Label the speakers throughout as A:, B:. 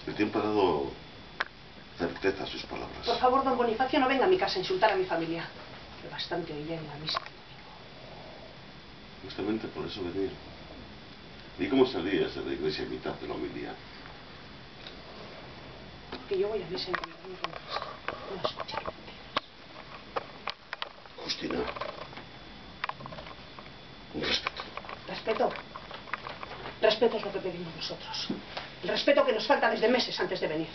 A: El tiempo ha dado certeza a sus palabras.
B: Por favor, don Bonifacio, no venga a mi casa a insultar a mi familia. Que bastante oí en la misa del domingo.
A: Justamente por eso venía. ¿Y cómo salías de la iglesia a mitad de la homilía?
B: Porque yo voy a misa a encontrarme con Cristo, no a escuchar mentiras.
A: Justina, un respeto.
B: ¿Respeto? Respeto es lo que pedimos nosotros. El respeto que nos falta desde meses antes de venir.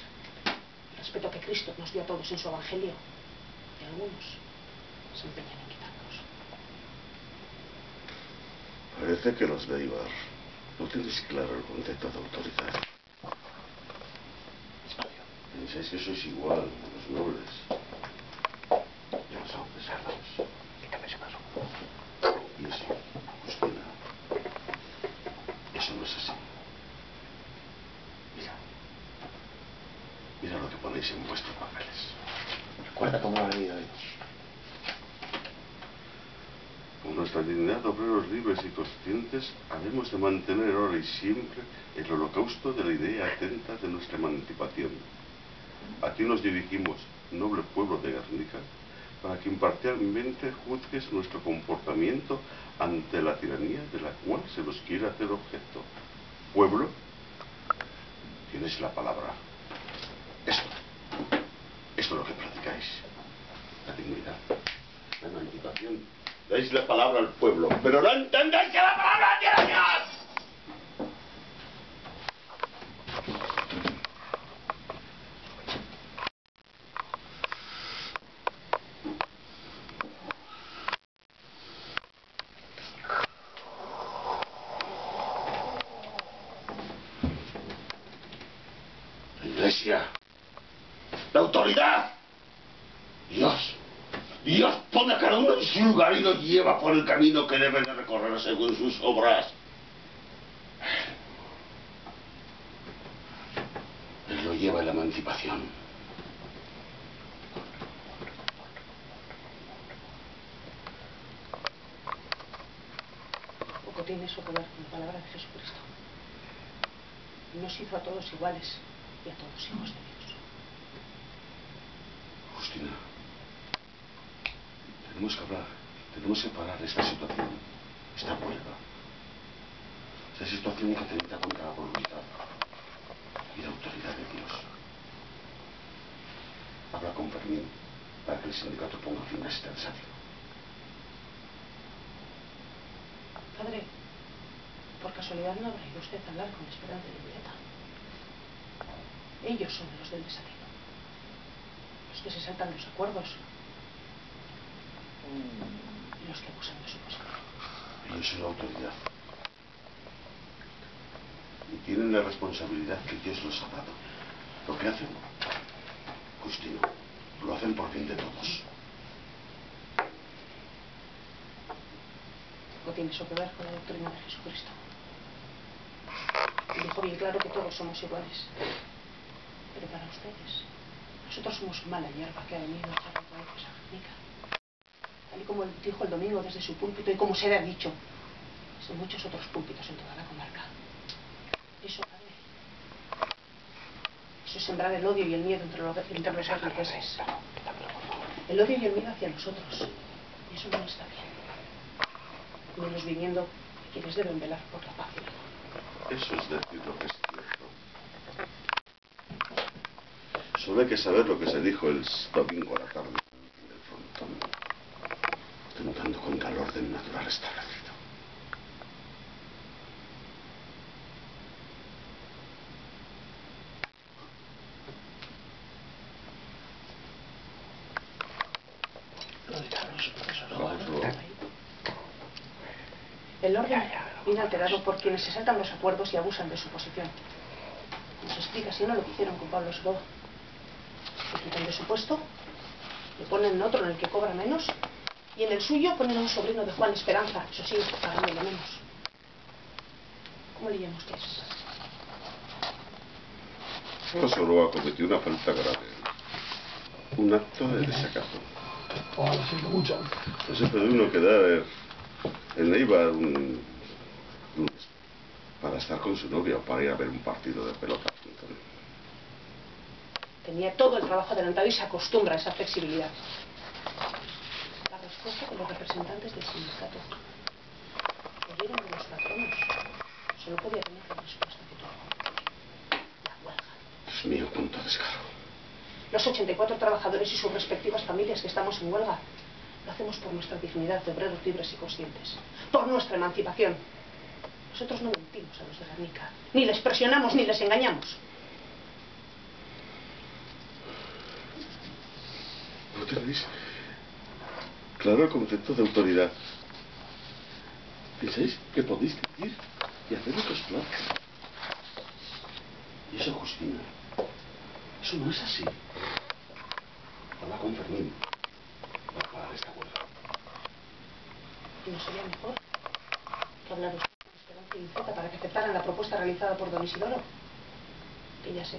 B: El respeto que Cristo nos dio a todos en su evangelio. Y algunos se empeñan en quitarnos.
A: Parece que los de Ibar no tenéis claro el concepto de autoridad. Pensáis que sois igual a los nobles y a los auncesanos. Y eso, Justina, eso no es así. Mira lo que ponéis en vuestros papeles.
C: Recuerda cómo ha venido hoy.
A: Con nuestra dignidad de obreros libres y conscientes, habemos de mantener ahora y siempre el holocausto de la idea atenta de nuestra emancipación. A ti nos dirigimos, noble pueblo de Guernica, para que imparcialmente juzgues nuestro comportamiento ante la tiranía de la cual se nos quiere hacer objeto. Pueblo, tienes la palabra. Esto es lo que practicáis. La dignidad, la emancipación. Dais la palabra al pueblo, pero no entendéis que la palabra tiene Dios. La iglesia, la autoridad, Dios pone a cada uno en su lugar y lo lleva por el camino que debe de recorrer según sus obras. Él lo lleva en la emancipación.
B: Poco tiene eso que ver con la palabra de Jesucristo. Nos hizo a todos iguales y a todos hijos de Dios.
A: Justina, tenemos que hablar, tenemos que parar esta situación, esta huelga, esta situación que atenta contra la voluntad y la autoridad de Dios. Habla con Fermín para que el sindicato ponga fin a este desafío.
B: Padre, por casualidad no habrá ido usted a hablar con Esperanza y Violeta. Ellos son los del desafío. Los que se saltan los acuerdos. Y los que abusan de su posición.
A: Ellos son la autoridad. Y tienen la responsabilidad que Dios les ha dado. Lo que hacen, Justino, lo hacen por bien de todos.
B: No tiene eso que ver con la doctrina de Jesucristo. Y dijo bien claro que todos somos iguales. Pero para ustedes, nosotros somos mala hierba que ha venido a echar raíces a Guernica. Tal y como dijo el domingo desde su púlpito y como se le ha dicho en muchos otros púlpitos en toda la comarca. Eso, padre, eso es sembrar el odio y el miedo entre los guerniqueses. El odio y el miedo hacia nosotros. Y eso no está bien. Menos viniendo de quienes deben velar por la paz y la paz.
A: Eso es decir lo que es cierto. Solo hay que saber lo que se dijo el domingo a la tarde en el frontón, tentando contra el orden natural establecido.
B: El orden viene alterado por quienes se saltan los acuerdos y abusan de su posición. Nos explica si no lo que hicieron con Pablo Escobar. Le quitan de su puesto, le ponen en otro en el que cobra menos, y en el suyo ponen a un sobrino de Juan Esperanza, eso sí, pagando lo menos. ¿Cómo le llama usted eso?
A: No solo ha cometido una falta grave, un acto de desacato.
C: Oh, lo siento mucho.
A: No se puede uno quedar en Eibar un lunes para estar con su novia o para ir a ver un partido de pelota.
B: Tenía todo el trabajo adelantado y se acostumbra a esa flexibilidad. La respuesta de los representantes del sindicato oyeron de los patronos. Solo podía tener la respuesta que tuvo. La huelga.
A: Dios mío, cuánto descaro.
B: Los 84 trabajadores y sus respectivas familias que estamos en huelga, lo hacemos por nuestra dignidad de obreros libres y conscientes. Por nuestra emancipación. Nosotros no mentimos a los de Guernica. Ni les presionamos ni les engañamos.
A: ¿No tenéis claro el concepto de autoridad? ¿Pensáis que podéis decir y hacer lo que os plazca? Y eso, Justina, eso no es así. Habla con Fermín. Va a parar esta huelga.
B: ¿Y no sería mejor que hablar con Esperanza y Zeta para que aceptaran la propuesta realizada por don Isidoro? Que ya sé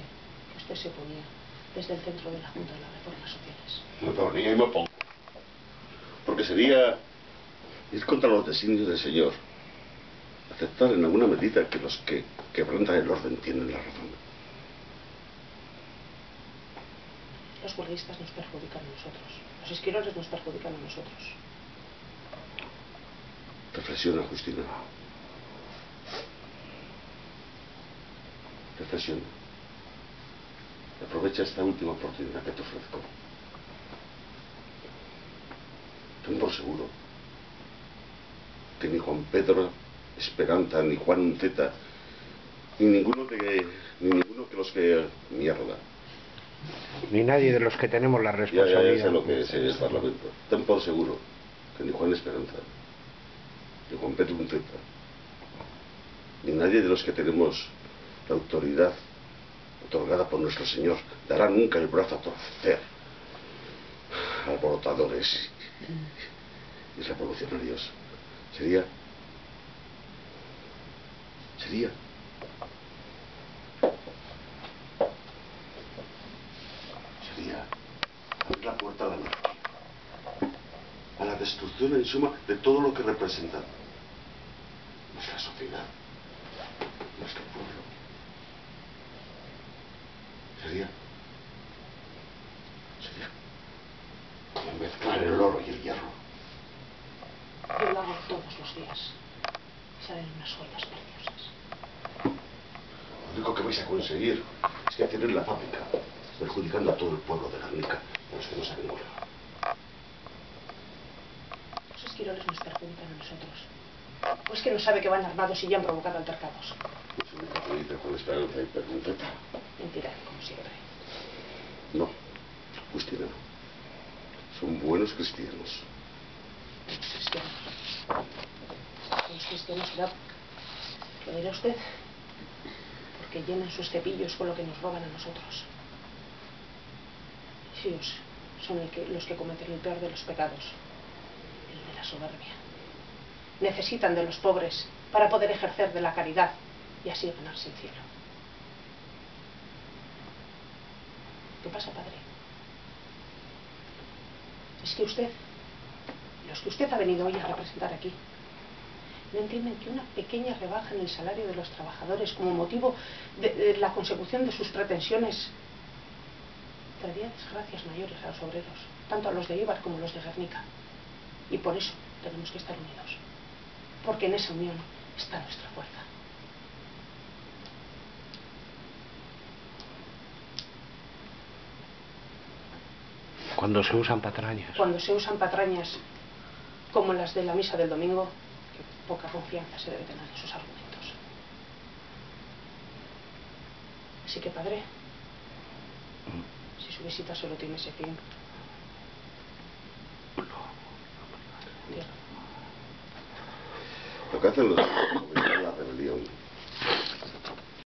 B: que usted se oponía desde el centro de la Junta de las Reformas Sociales.
A: Me oponía y me opongo. Porque sería ir contra los designios del Señor. Aceptar en alguna medida que los que quebrantan el orden tienen la razón.
B: Los huelguistas nos perjudican a nosotros. Los esquiroles nos perjudican a nosotros.
A: Reflexiona, Justina. Reflexiona. Aprovecha esta última oportunidad que te ofrezco. Ten por seguro que ni Juan Pedro Esperanza, ni Juan Zeta, ni ninguno que los que mierda.
D: Ni nadie de los que tenemos la responsabilidad.
A: Ya sé lo que es el Parlamento. Ten por seguro que ni Juan Esperanza, ni Juan Pedro Zeta, ni nadie de los que tenemos la autoridad otorgada por nuestro Señor dará nunca el brazo a torcer a alborotadores y revolucionarios. Sería abrir la puerta a la anarquía, a la destrucción en suma de todo lo que representa nuestra sociedad, nuestro pueblo. Sería como mezclar el oro y el hierro.
B: Yo lo hago todos los días. Salen unas joyas preciosas.
A: Lo único que vais a conseguir es que cierren la fábrica, perjudicando a todo el pueblo de Guernica, a los que no saben huelga.
B: Los esquiroles nos perjudican a nosotros. Pues que no sabe que van armados y ya han provocado altercados.
A: Eso nunca te dice con Esperanza y Pergunzeta.
B: Mentira, como siempre.
A: No, Justina. Son buenos cristianos.
B: Cristianos. Los cristianos será, lo dirá usted, porque llenan sus cepillos con lo que nos roban a nosotros. Sí, son los que cometen el peor de los pecados, el de la soberbia. Necesitan de los pobres para poder ejercer de la caridad y así ganarse el cielo. ¿Qué pasa, padre? Es que usted, los que usted ha venido hoy a representar aquí, no entienden que una pequeña rebaja en el salario de los trabajadores como motivo de la consecución de sus pretensiones traería desgracias mayores a los obreros, tanto a los de Eibar como a los de Guernica. Y por eso tenemos que estar unidos, porque en esa unión está nuestra fuerza.
D: Cuando se usan patrañas.
B: Cuando se usan patrañas como las de la misa del domingo, que poca confianza se debe tener en sus argumentos. Así que, padre, si su visita solo tiene ese fin,
A: Lo que hacen los es fomentar la rebelión.